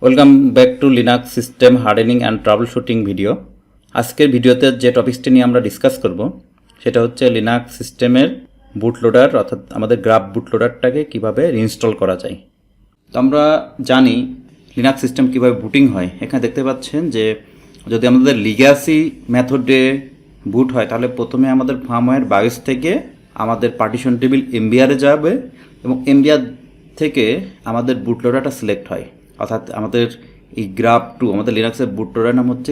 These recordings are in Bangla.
Welcome back to Linux system hardening and troubleshooting video. আজকের ভিডিওতে যে টপিকসটি নিয়ে আমরা ডিসকাস করব সেটা হচ্ছে লিনাক্স সিস্টেমের বুটলোডার অর্থাৎ আমাদের গ্রাব বুটলোডারটাকে কিভাবে ইনস্টল করা যায়। তো আমরা জানি লিনাক্স সিস্টেম কিভাবে বুটিং হয়। এখানে দেখতে পাচ্ছেন যে যদি আমাদের লিগ্যাসি মেথডে বুট হয় তাহলে প্রথমে আমাদের ফার্মওয়্যার বায়োস থেকে আমাদের পার্টিশন টেবিল এমবিআরে যাবে এবং এমবিআর থেকে আমাদের বুটলোডারটা সিলেক্ট হয়। অর্থাৎ আমাদের এই GRUB2 আমাদের লিনাক্সের বুটলোডার নাম হচ্ছে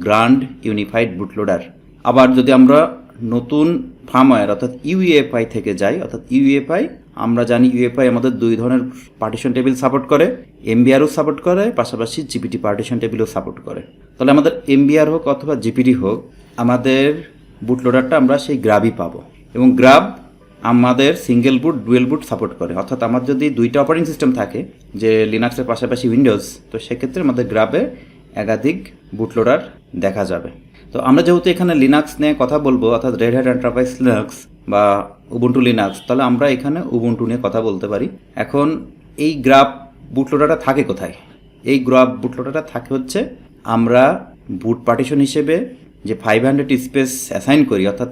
গ্রান্ড ইউনিফাইড বুটলোডার। আবার যদি আমরা নতুন ফার্মওয়্যার অর্থাৎ ইউইএফআই থেকে যাই, অর্থাৎ ইউইএফআই আমরা জানি ইউএফআই আমাদের দুই ধরনের পার্টিশন টেবিল সাপোর্ট করে, এমবিআরও সাপোর্ট করে, পাশাপাশি জিপিটি পার্টিশন টেবিলও সাপোর্ট করে। তাহলে আমাদের এমবিআর হোক অথবা জিপিটি হোক আমাদের বুটলোডারটা আমরা সেই গ্রাবই পাবো। এবং গ্রাব আমাদের সিঙ্গেল বুট ডুয়েল বুট সাপোর্ট করে। অর্থাৎ আমার যদি দুইটা অপারেটিং সিস্টেম থাকে যে লিনাক্সের পাশাপাশি উইন্ডোজ, তো সেক্ষেত্রে আমাদের গ্রাবে একাধিক বুটলোডার দেখা যাবে। তো আমরা যেহেতু এখানে লিনাক্স নিয়ে কথা বলবো অর্থাৎ রেড হ্যাট এন্টারপ্রাইজ লিনাক্স বা উবুন্টু লিনাক্স, তাহলে আমরা এখানে উবুন্টু নিয়ে কথা বলতে পারি। এখন এই গ্রাব বুটলোডারটা থাকে কোথায়? এই গ্রাব বুটলোডারটা থাকে হচ্ছে আমরা বুট পার্টিশন হিসেবে যে 500 স্পেস অ্যাসাইন করি অর্থাৎ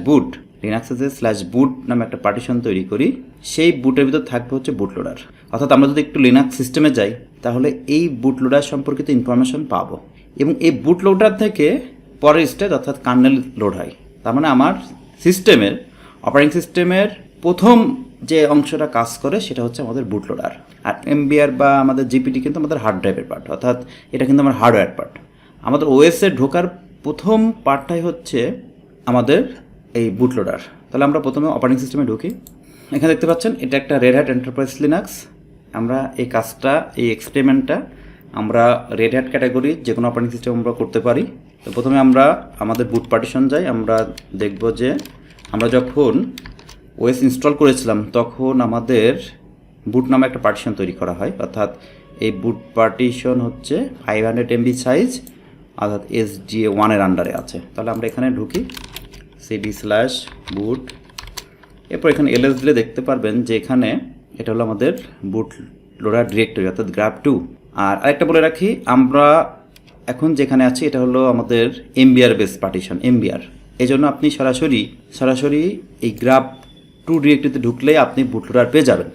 /boot লিনাক্সে যে /boot নামে একটা পার্টিশন তৈরি করি, সেই বুটের ভিতর থাকবে হচ্ছে বুটলোডার। অর্থাৎ আমরা যদি একটু লিনাক্স সিস্টেমে যাই তাহলে এই বুটলোডার সম্পর্কিত ইনফরমেশন পাবো এবং এই বুটলোডার থেকে পরের স্টেজ অর্থাৎ কার্নেল লোড হয়। তার মানে আমার সিস্টেমের অপারেটিং সিস্টেমের প্রথম যে অংশটা কাজ করে সেটা হচ্ছে আমাদের বুটলোডার। আর এমবিআর বা আমাদের জিপিটি কিন্তু আমাদের হার্ড ড্রাইভের পার্ট, অর্থাৎ এটা কিন্তু আমার হার্ডওয়্যার পার্ট। আমাদের ওএসে ঢোকার প্রথম পার্টটাই হচ্ছে আমাদের এই বুটলোডার। তাহলে আমরা প্রথমে অপারেটিং সিস্টেমে ঢুকি। এখানে দেখতে পাচ্ছেন এটা একটা রেড হ্যাট এন্টারপ্রাইজ লিনাক্স। আমরা এই কাজটা এই এক্সপেরিমেন্টটা আমরা রেড হ্যাট ক্যাটাগরি যে কোনো অপারেটিং সিস্টেম আমরা করতে পারি। তো প্রথমে আমরা আমাদের বুট পার্টিশন যাই। আমরা দেখব যে আমরা যখন ওএস ইনস্টল করেছিলাম তখন আমাদের বুট নামে একটা পার্টিশন তৈরি করা হয়। অর্থাৎ এই বুট পার্টিশন হচ্ছে 500 MB সাইজ, অর্থাৎ SDA1 এর আন্ডারে আছে। তাহলে আমরা এখানে ঢুকি cd/boot, এরপর এখানে ls দিলে দেখতে পারবেন যে এখানে এটা হলো আমাদের বুট লোডার ডিরেক্টরি অর্থাৎ GRUB2। আর আরেকটা বলে রাখি, আমরা এখন যেখানে আছি এটা হলো আমাদের এমবিআর বেস পার্টিশন এমবিআর। এই জন্য আপনি সরাসরি এই GRUB2 ডিরেক্টরিতে ঢুকলে আপনি বুট লোডার পেয়ে যাবেন।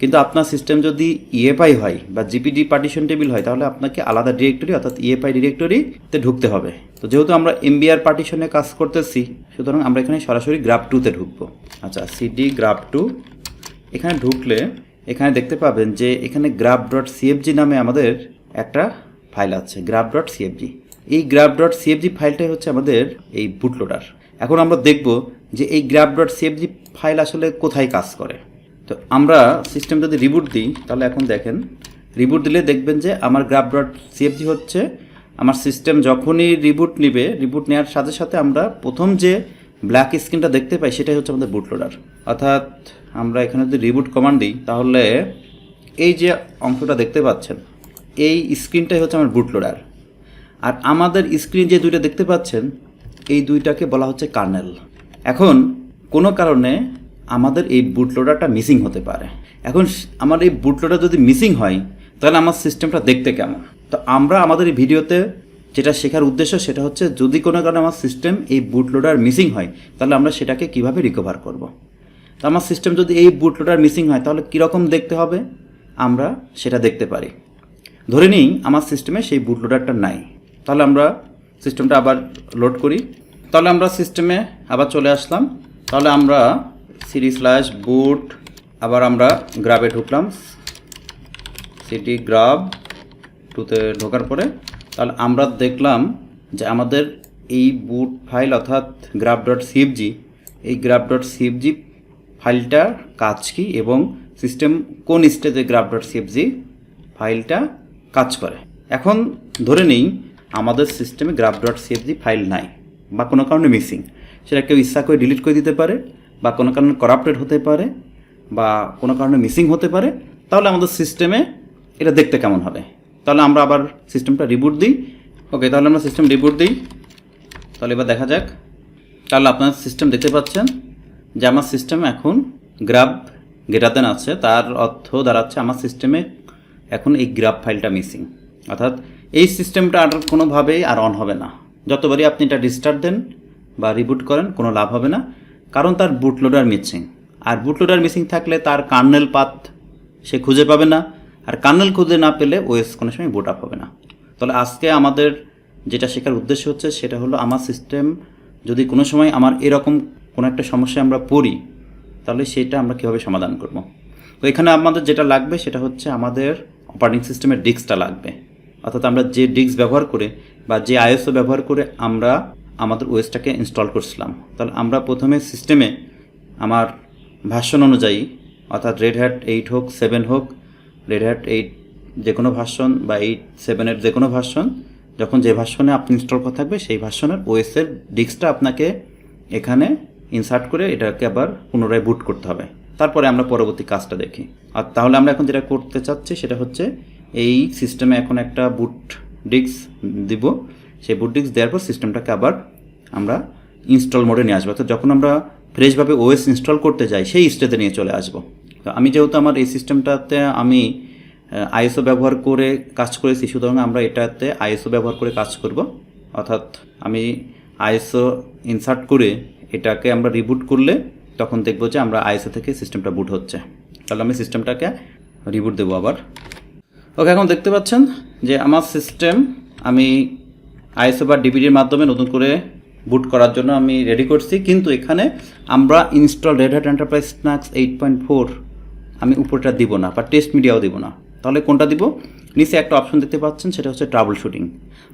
কিন্তু আপনার সিস্টেম যদি ইএফআই হয় বা জিপিডি পার্টিশন টেবিল হয় তাহলে আপনাকে আলাদা ডিরেক্টরি অর্থাৎ ইএফআই ডিরেক্টরিতে ঢুকতে হবে। তো যেহেতু আমরা এমবিআর পার্টিশনে কাজ করতেছি সুতরাং আমরা এখানে সরাসরি GRUB2তে ঢুকবো। আচ্ছা, cd GRUB2 এখানে ঢুকলে এখানে দেখতে পাবেন যে এখানে grub.cfg নামে আমাদের একটা ফাইল আছে grub.cfg। এই grub.cfg ফাইলটাই হচ্ছে আমাদের এই বুটলোডার। এখন আমরা দেখব যে এই grub.cfg ফাইল আসলে কোথায় কাজ করে। তো আমরা সিস্টেম যদি রিবুট দিই তাহলে এখন দেখেন রিবুট দিলে দেখবেন যে আমার grub.cfg হচ্ছে আমার সিস্টেম যখনই রিবুট নেবে, রিবুট নেওয়ার সাথে সাথে আমরা প্রথম যে ব্ল্যাক স্ক্রিনটা দেখতে পাই সেটাই হচ্ছে আমাদের বুটলোডার। অর্থাৎ আমরা এখানে যদি রিবুট কমান্ড দিই তাহলে এই যে অংশটা দেখতে পাচ্ছেন এই স্ক্রিনটাই হচ্ছে আমার বুটলোডার। আর আমাদের স্ক্রিন যে দুইটা দেখতে পাচ্ছেন এই দুইটাকে বলা হচ্ছে কার্নেল। এখন কোনো কারণে আমাদের এই বুটলোডারটা মিসিং হতে পারে। এখন আমার এই বুটলোডার যদি মিসিং হয় তাহলে আমার সিস্টেমটা দেখতে কেমন? তো আমরা আমাদের এই ভিডিওতে যেটা শেখার উদ্দেশ্য সেটা হচ্ছে যদি কোনো কারণে আমার সিস্টেম এই বুটলোডার মিসিং হয় তাহলে আমরা সেটাকে কিভাবে রিকভার করব। তো আমার সিস্টেম যদি এই বুটলোডার মিসিং হয় তাহলে কীরকম দেখতে হবে আমরা সেটা দেখতে পারি। ধরে নিই আমার সিস্টেমে সেই বুটলোডারটা নাই, তাহলে আমরা সিস্টেমটা আবার লোড করি। তাহলে আমরা সিস্টেমে আবার চলে আসলাম। তাহলে আমরা cd/boot আবার আমরা গ্রাবে ঢুকলাম। cd GRUB2তে ঢোকার পরে তাহলে আমরা দেখলাম যে আমাদের এই বুট ফাইল অর্থাৎ grub.cfg, এই grub.cfg ফাইলটার কাজ কি এবং সিস্টেম কোন স্টেজে grub.cfg ফাইলটা কাজ করে। এখন ধরে নিই আমাদের সিস্টেমে grub.cfg ফাইল নাই বা কোনো কারণে মিসিং, সেটা কেউ ইচ্ছা করে ডিলিট করে দিতে পারে বা কোনো কারণে করাপ্টেড হতে পারে বা কোনো কারণে মিসিং হতে পারে। তাহলে আমাদের সিস্টেমে এটা দেখতে কেমন হবে? তাহলে আমরা আবার সিস্টেমটা রিবুট দিই। ওকে, তাহলে আমরা সিস্টেম রিবুট দিই। তাহলে এবার দেখা যাক। তাহলে আপনার সিস্টেম দেখতে পাচ্ছেন যে আমার সিস্টেম এখন গ্রাব > আছে, তার অর্থ দাঁড়াচ্ছে আমার সিস্টেমে এখন এই গ্রাব ফাইলটা মিসিং, অর্থাৎ এই সিস্টেমটা আর কোনোভাবেই আর অন হবে না। যতবারই আপনি এটা রিস্টার্ট দেন বা রিবুট করেন কোনো লাভ হবে না, কারণ তার বুট লোডার মিসিং। আর বুট লোডার মিসিং থাকলে তার কার্নেল পাথ সে খুঁজে পাবে না, আর কার্নেল খুঁজে না পেলে ওএস কোনো সময় বুট আপ হবে না। তাহলে আজকে আমাদের যেটা শেখার উদ্দেশ্য হচ্ছে সেটা হলো আমার সিস্টেম যদি কোনো সময় আমার এরকম কোনো একটা সমস্যায় আমরা পড়ি তাহলে সেটা আমরা কীভাবে সমাধান করব। তো এখানে আমাদের যেটা লাগবে সেটা হচ্ছে আমাদের অপারেটিং সিস্টেমের ডিস্কটা লাগবে, অর্থাৎ আমরা যে ডিস্ক ব্যবহার করে বা যে আইএসও ব্যবহার করে আমরা আমাদের ওএসটাকে ইনস্টল করছিলাম। তাহলে আমরা প্রথমে সিস্টেমে আমার ভার্সন অনুযায়ী, অর্থাৎ রেড হ্যাট 8 হোক 7 হোক, রেড হ্যাট 8 যে কোনো ভার্সন বা 8-7-এর যে কোনো ভার্সন, যখন যে ভার্সনে আপনি ইনস্টল করা থাকবে সেই ভার্সনের ওএসের ডিস্কটা আপনাকে এখানে ইনসার্ট করে এটাকে আবার পুনরায় বুট করতে হবে। তারপরে আমরা পরবর্তী কাজটা দেখি। আর তাহলে আমরা এখন যেটা করতে চাচ্ছি সেটা হচ্ছে এই সিস্টেমে এখন একটা বুট ডিস্ক দিব। সেই বুট ডিস্ক দেওয়ার পর সিস্টেমটাকে আবার আমরা ইনস্টল মোডে নিয়ে আসবো, অর্থাৎ যখন আমরা ফ্রেশভাবে ওএস ইনস্টল করতে যাই সেই স্টেজে নিয়ে চলে আসবো। তো আমি যেহেতু আমার এই সিস্টেমটাতে আমি আইএসও ব্যবহার করে কাজ করেছি, সুতরাং আমরা এটাতে আইএসও ব্যবহার করে কাজ করব। অর্থাৎ আমি আইএসও ইনসার্ট করে এটাকে আমরা রিবুট করলে তখন দেখব যে আমরা আইএসও থেকে সিস্টেমটা বুট হচ্ছে। তাহলে আমি সিস্টেমটাকে রিবুট দেবো আবার। ওকে, এখন দেখতে পাচ্ছেন যে আমার সিস্টেম আমি আইএসও বা ডিভিডির মাধ্যমে নতুন করে বুট করার জন্য আমি রেডি করছি, কিন্তু এখানে আমরা install Red Hat Enterprise Linux 8.4 আমি উপরটা দিব না বা টেস্ট মিডিয়াও দিব না। তাহলে কোনটা দিব? নিচে একটা অপশন দেখতে পাচ্ছেন, সেটা হচ্ছে ট্রাবল শুটিং।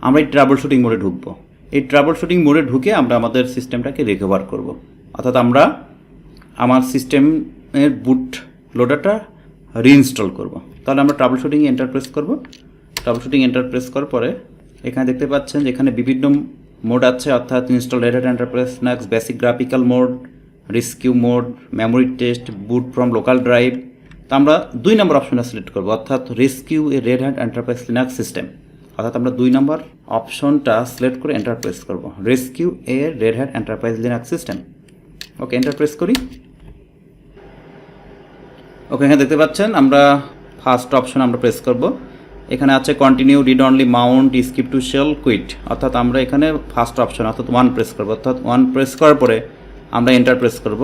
আমরা এই ট্রাবল শুটিং মোডে ঢুকবো। এই ট্রাবল শুটিং মোডে ঢুকে আমরা আমাদের সিস্টেমটাকে রিকভার করব, অর্থাৎ আমরা আমার সিস্টেমের বুট লোডারটা রিইনস্টল করব। তাহলে আমরা ট্রাবল শুটিং এন্টার প্রেস করব। ট্রাবল শুটিং এন্টার প্রেস করার পরে এখানে দেখতে পাচ্ছেন যে এখানে বিভিন্ন মোড আছে, অর্থাৎ install Red Hat Enterprise Linux, basic graphical mode, rescue mode, memory test, boot from local drive. তো আমরা 2 নম্বর অপশনটা সিলেক্ট করব, অর্থাৎ rescue a Red Hat Enterprise Linux system. অর্থাৎ আমরা 2 নম্বর অপশনটা সিলেক্ট করে এন্টার প্রেস করব, rescue a Red Hat Enterprise Linux system. Okay, enter press করি। ওকে, এখানে দেখতে পাচ্ছেন আমরা ফার্স্ট অপশন আমরা প্রেস করব। এখানে আছে continue, read only, mount, skip to shell, quit. অর্থাৎ আমরা এখানে ফার্স্ট অপশন অর্থাৎ 1 প্রেস করব, অর্থাৎ 1 প্রেস করার পরে আমরা এন্টার প্রেস করব।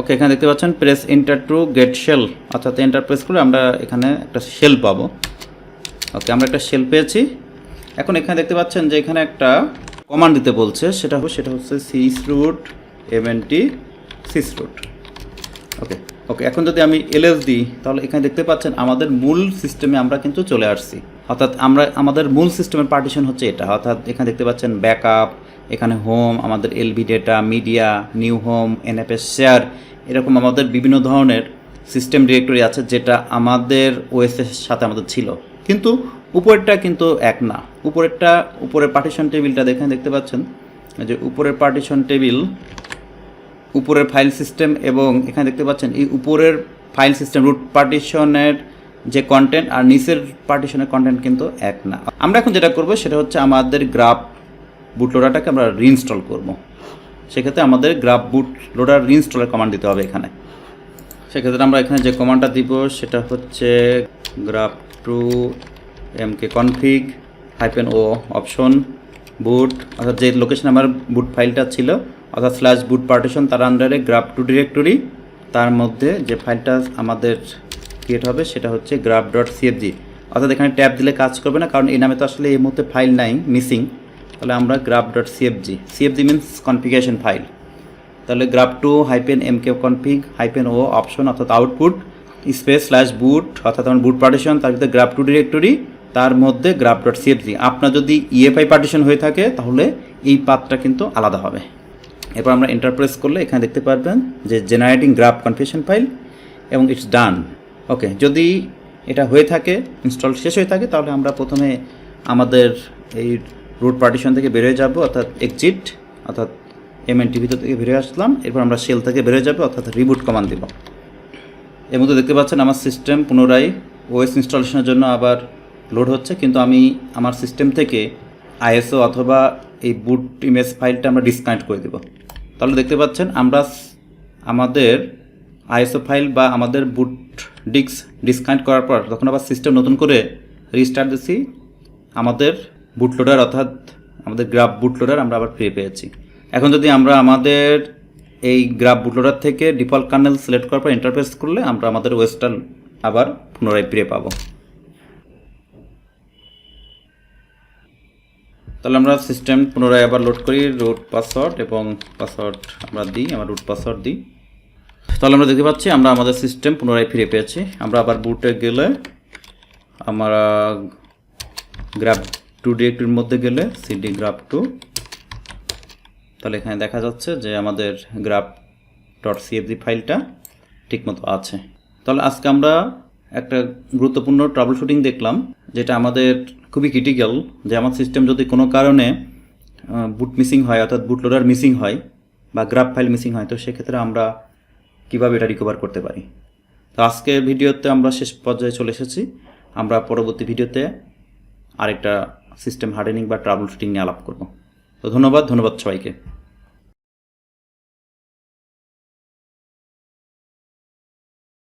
ওকে, এখানে দেখতে পাচ্ছেন press enter to get shell, অর্থাৎ এন্টার প্রেস করে আমরা এখানে একটা শেল পাবো। ওকে, আমরা একটা শেল পেয়েছি। এখন এখানে দেখতে পাচ্ছেন যে এখানে একটা কমান্ড দিতে বলছে, সেটা হচ্ছে csroot mnt sysroot। ওকে, এখন যদি আমি ls দিই তাহলে এখানে দেখতে পাচ্ছেন আমাদের মূল সিস্টেমে আমরা কিন্তু চলে আসছি। অর্থাৎ আমরা আমাদের মূল সিস্টেমের পার্টিশন হচ্ছে এটা, অর্থাৎ এখানে দেখতে পাচ্ছেন ব্যাকআপ, এখানে হোম, আমাদের LB data, media, new home, NFS share, এরকম আমাদের বিভিন্ন ধরনের সিস্টেম ডিরেক্টরি আছে যেটা আমাদের ওএসের সাথে আমাদের ছিল, কিন্তু উপরেরটা কিন্তু এক না। উপরের পার্টিশন টেবিলটা দেখতে পাচ্ছেন যে উপরের পার্টিশন টেবিল, উপরের ফাইল সিস্টেম, এবং এখানে দেখতে পাচ্ছেন এই উপরের ফাইল সিস্টেম রুট পার্টিশনের যে কন্টেন্ট আর নিচের পার্টিশনের কন্টেন্ট কিন্তু এক না। আমরা এখন যেটা করব সেটা হচ্ছে আমাদের গ্রাব বুট লোডারটাকে আমরা রিইনস্টল করব। সেক্ষেত্রে আমাদের গ্রাব বুট লোডার রিইনস্টলের কমান্ড দিতে হবে এখানে। সেক্ষেত্রে আমরা এখানে যে কমান্ডটা দিব সেটা হচ্ছে GRUB2 mkconfig -o অপশন বুট, অর্থাৎ যে লোকেশনে আমার বুট ফাইলটা ছিল অর্থাৎ /boot partition, তার আন্ডারে GRUB2 ডিরেক্টরি, তার মধ্যে যে ফাইলটা আমাদের ক্রিয়েট হবে সেটা হচ্ছে grub.cfg। অর্থাৎ এখানে ট্যাব দিলে কাজ করবে না, কারণ এই নামে তো আসলে এই মুহূর্তে ফাইল নাই, মিসিং। তাহলে আমরা grub.cfg, cfg means configuration file. তাহলে GRUB2 -mkconfig -o অপশন, অর্থাৎ আউটপুট স্পেস /boot, অর্থাৎ আমার বুট পার্টিশন, তার ভিতরে GRUB2 ডিরেক্টরি, তার মধ্যে grub.cfg। আপনার যদি EFI পার্টিশন হয়ে থাকে তাহলে এই পাথটা কিন্তু আলাদা হবে। এরপর আমরা এন্টার প্রেস করলে এখানে দেখতে পারবেন যে জেনারেটিং গ্রাব কনফিগারেশন ফাইল এবং ইটস ডান। ওকে, যদি এটা হয়ে থাকে, ইনস্টল শেষ হয়ে থাকে, তাহলে আমরা প্রথমে আমাদের এই রুট পার্টিশন থেকে বেরিয়ে যাব, অর্থাৎ এক্সিট, অর্থাৎ MNT ভিতর থেকে বেরিয়ে আসলাম। এরপর আমরা শেল থেকে বেরিয়ে যাব, অর্থাৎ রিবুট কমান্ড দেব। এর মধ্যে দেখতে পাচ্ছেন আমার সিস্টেম পুনরায় ওএস ইনস্টলেশনের জন্য আবার লোড হচ্ছে, কিন্তু আমি আমার সিস্টেম থেকে আইএসও অথবা এই বুট ইমেজ ফাইলটা আমরা ডিসকানেক্ট করে দেব। তাহলে দেখতে পাচ্ছেন আমরা আমাদের আইএসও ফাইল বা আমাদের বুট ডিসকানেক্ট করার পর তখন আবার সিস্টেম নতুন করে রিস্টার্ট দিছি, আমাদের বুটলোডার অর্থাৎ আমাদের গ্রাব বুটলোডার আমরা আবার ফিরে পেয়েছি। এখন যদি আমরা আমাদের এই গ্রাব বুটলোডার থেকে ডিফল্ট কার্নেল সিলেক্ট করার পর ইন্টারফেস করলে আমরা আমাদের ওয়েস্টার্ন আবার পুনরায় ফিরে পাবো। তাহলে আমরা সিস্টেম পুনরায় আবার লোড করি, রুট পাসওয়ার্ড এবং পাসওয়ার্ড আমরা দিই, আমার রুট পাসওয়ার্ড দিই। তাহলে আমরা দেখতে পাচ্ছি আমরা আমাদের সিস্টেম পুনরায় ফিরে পেয়েছি। আমরা আবার বুটে গেলে আমরা GRUB2 ডিরেক্টরির মধ্যে গেলে সিডি GRUB2, তাহলে এখানে দেখা যাচ্ছে যে আমাদের grub.cfg ফাইলটা ঠিকমতো আছে। তাহলে আজকে আমরা একটা গুরুত্বপূর্ণ ট্রাবল শুটিং দেখলাম, যেটা আমাদের খুবই ক্রিটিক্যাল, যে আমার সিস্টেম যদি কোনো কারণে বুট মিসিং হয় অর্থাৎ বুট লোডার মিসিং হয় বা গ্রাব ফাইল মিসিং হয়, তো সেক্ষেত্রে আমরা কীভাবে এটা রিকভার করতে পারি। তো আজকের ভিডিওতে আমরা শেষ পর্যায়ে চলে এসেছি। আমরা পরবর্তী ভিডিওতে আরেকটা সিস্টেম হার্ডেনিং বা ট্রাবল শুটিং নিয়ে আলাপ করব। তো ধন্যবাদ সবাইকে।